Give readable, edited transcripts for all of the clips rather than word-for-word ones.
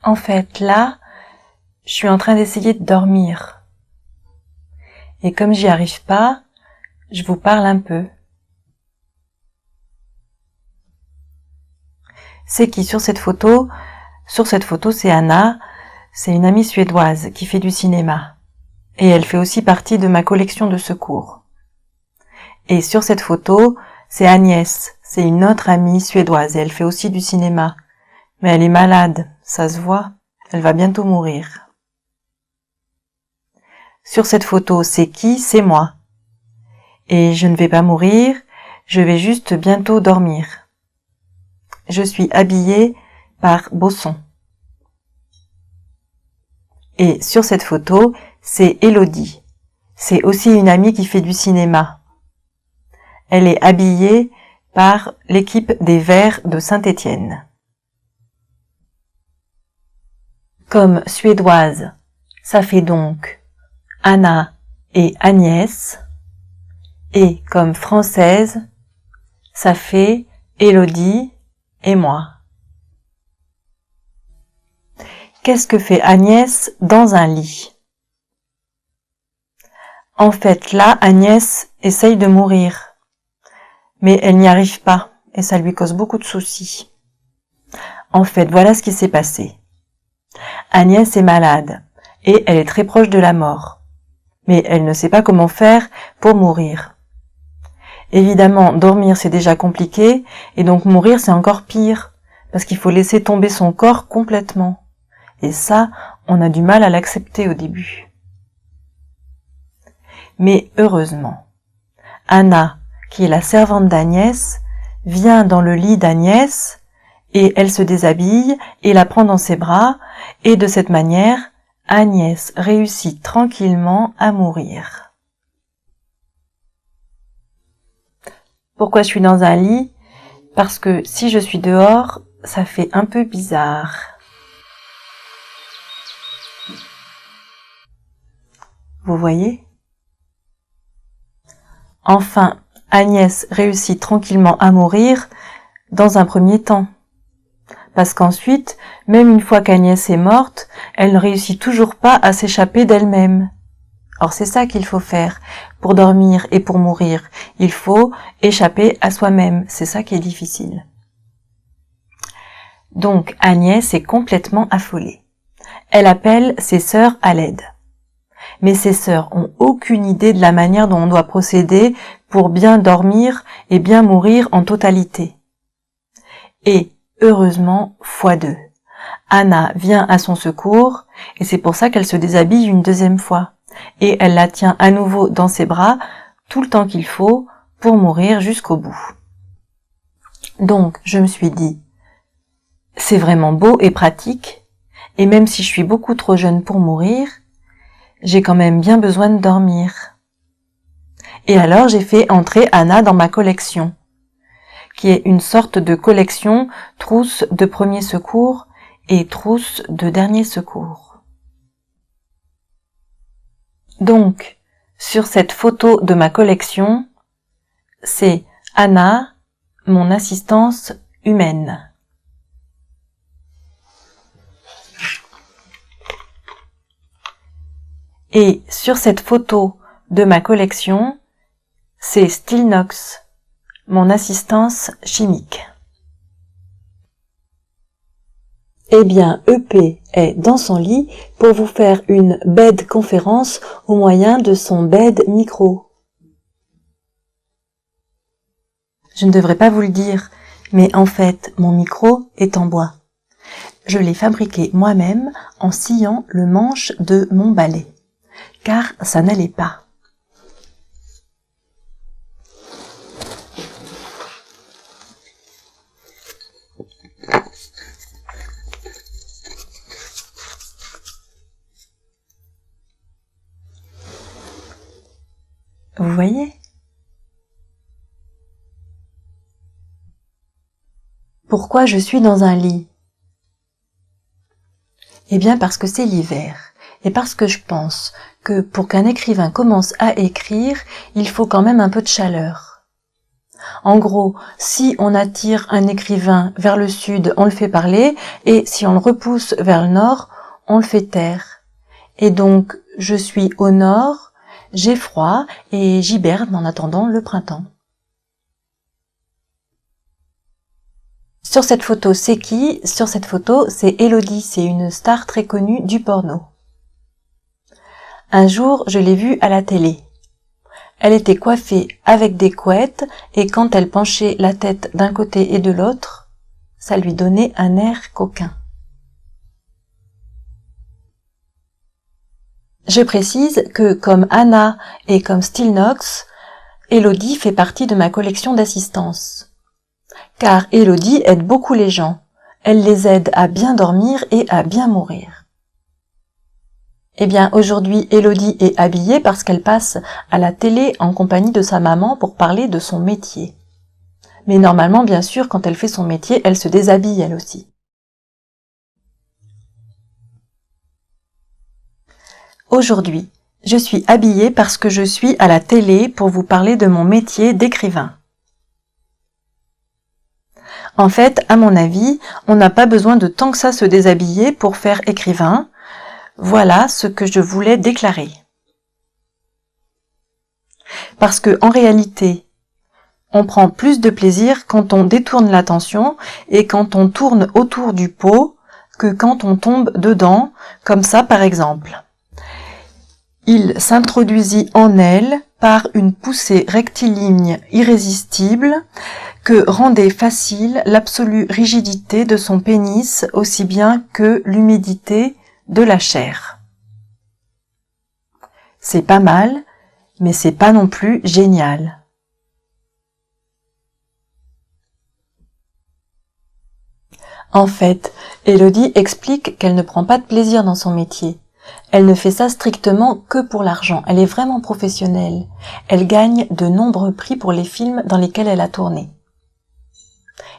En fait, là, je suis en train d'essayer de dormir. Et comme j'y arrive pas, je vous parle un peu. C'est qui sur cette photo? Sur cette photo, c'est Anna. C'est une amie suédoise qui fait du cinéma. Et elle fait aussi partie de ma collection de secours. Et sur cette photo, c'est Agnès. C'est une autre amie suédoise et elle fait aussi du cinéma. Mais elle est malade, ça se voit. Elle va bientôt mourir. Sur cette photo, c'est qui? C'est moi. Et je ne vais pas mourir, je vais juste bientôt dormir. Je suis habillée par Bosson. Et sur cette photo, c'est Elodie. C'est aussi une amie qui fait du cinéma. Elle est habillée par l'équipe des Verts de Saint-Étienne. Comme suédoise, ça fait donc Anna et Agnès. Et comme française, ça fait Elodie et moi. Qu'est-ce que fait Agnès dans un lit? En fait, là, Agnès essaye de mourir. Mais elle n'y arrive pas, et ça lui cause beaucoup de soucis. En fait, voilà ce qui s'est passé. Agnès est malade, et elle est très proche de la mort. Mais elle ne sait pas comment faire pour mourir. Évidemment, dormir c'est déjà compliqué, et donc mourir c'est encore pire, parce qu'il faut laisser tomber son corps complètement. Et ça, on a du mal à l'accepter au début. Mais heureusement, Anna, qui est la servante d'Agnès, vient dans le lit d'Agnès, et elle se déshabille et la prend dans ses bras, et de cette manière, Agnès réussit tranquillement à mourir. Pourquoi je suis dans un lit? Parce que si je suis dehors, ça fait un peu bizarre. Vous voyez? Enfin, Agnès réussit tranquillement à mourir dans un premier temps. Parce qu'ensuite, même une fois qu'Agnès est morte, elle ne réussit toujours pas à s'échapper d'elle-même. Or c'est ça qu'il faut faire pour dormir et pour mourir. Il faut échapper à soi-même. C'est ça qui est difficile. Donc Agnès est complètement affolée. Elle appelle ses sœurs à l'aide. Mais ses sœurs ont aucune idée de la manière dont on doit procéder pour bien dormir et bien mourir en totalité. Et heureusement, x2. Anna vient à son secours et c'est pour ça qu'elle se déshabille une deuxième fois. Et elle la tient à nouveau dans ses bras tout le temps qu'il faut pour mourir jusqu'au bout. Donc, je me suis dit, c'est vraiment beau et pratique, et même si je suis beaucoup trop jeune pour mourir, j'ai quand même bien besoin de dormir. Et alors, j'ai fait entrer Anna dans ma collection, qui est une sorte de collection trousse de premier secours et trousse de dernier secours. Donc, sur cette photo de ma collection, c'est Anna, mon assistance humaine. Et sur cette photo de ma collection, c'est Stilnox, mon assistance chimique. Eh bien, EP est dans son lit pour vous faire une bed conférence au moyen de son bed micro. Je ne devrais pas vous le dire, mais en fait, mon micro est en bois. Je l'ai fabriqué moi-même en sciant le manche de mon balai, car ça n'allait pas. Vous voyez? Pourquoi je suis dans un lit? Eh bien parce que c'est l'hiver, et parce que je pense que pour qu'un écrivain commence à écrire, il faut quand même un peu de chaleur. En gros, si on attire un écrivain vers le sud, on le fait parler, et si on le repousse vers le nord, on le fait taire. Et donc, je suis au nord, j'ai froid, et j'hiberne en attendant le printemps. Sur cette photo, c'est qui? Sur cette photo, c'est Elodie, c'est une star très connue du porno. Un jour, je l'ai vue à la télé. Elle était coiffée avec des couettes et quand elle penchait la tête d'un côté et de l'autre, ça lui donnait un air coquin. Je précise que comme Anna et comme Stilnox, Elodie fait partie de ma collection d'assistance. Car Elodie aide beaucoup les gens. Elle les aide à bien dormir et à bien mourir. Eh bien, aujourd'hui, Elodie est habillée parce qu'elle passe à la télé en compagnie de sa maman pour parler de son métier. Mais normalement, bien sûr, quand elle fait son métier, elle se déshabille elle aussi. Aujourd'hui, je suis habillée parce que je suis à la télé pour vous parler de mon métier d'écrivain. En fait, à mon avis, on n'a pas besoin de tant que ça se déshabiller pour faire écrivain. Voilà ce que je voulais déclarer. Parce que, en réalité, on prend plus de plaisir quand on détourne l'attention et quand on tourne autour du pot que quand on tombe dedans, comme ça par exemple. Il s'introduisit en elle par une poussée rectiligne irrésistible que rendait facile l'absolue rigidité de son pénis aussi bien que l'humidité de la chair. C'est pas mal, mais c'est pas non plus génial. En fait, Elodie explique qu'elle ne prend pas de plaisir dans son métier. Elle ne fait ça strictement que pour l'argent. Elle est vraiment professionnelle. Elle gagne de nombreux prix pour les films dans lesquels elle a tourné.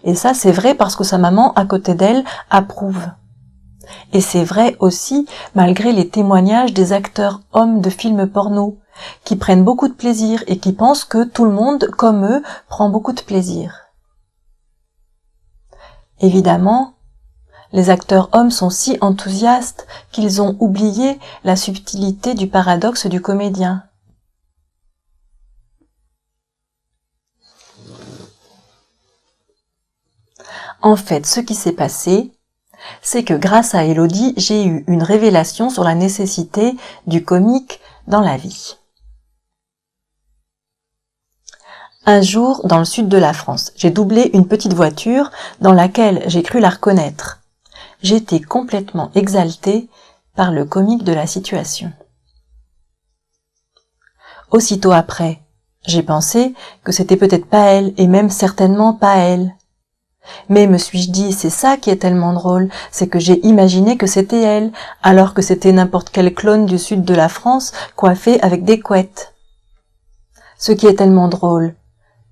Et ça, c'est vrai parce que sa maman, à côté d'elle, approuve. Et c'est vrai aussi malgré les témoignages des acteurs hommes de films porno, qui prennent beaucoup de plaisir et qui pensent que tout le monde, comme eux, prend beaucoup de plaisir. Évidemment, les acteurs hommes sont si enthousiastes qu'ils ont oublié la subtilité du paradoxe du comédien. En fait, ce qui s'est passé, c'est que grâce à Elodie, j'ai eu une révélation sur la nécessité du comique dans la vie. Un jour, dans le sud de la France, j'ai doublé une petite voiture dans laquelle j'ai cru la reconnaître. J'étais complètement exaltée par le comique de la situation. Aussitôt après, j'ai pensé que c'était peut-être pas elle, et même certainement pas elle. Mais me suis-je dit, c'est ça qui est tellement drôle, c'est que j'ai imaginé que c'était elle, alors que c'était n'importe quel clone du sud de la France, coiffé avec des couettes. Ce qui est tellement drôle,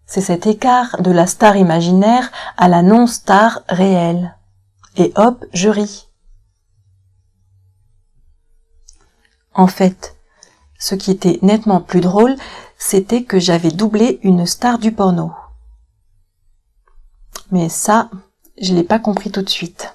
c'est cet écart de la star imaginaire à la non-star réelle. Et hop, je ris. En fait, ce qui était nettement plus drôle, c'était que j'avais doublé une star du porno. Mais ça, je l'ai pas compris tout de suite.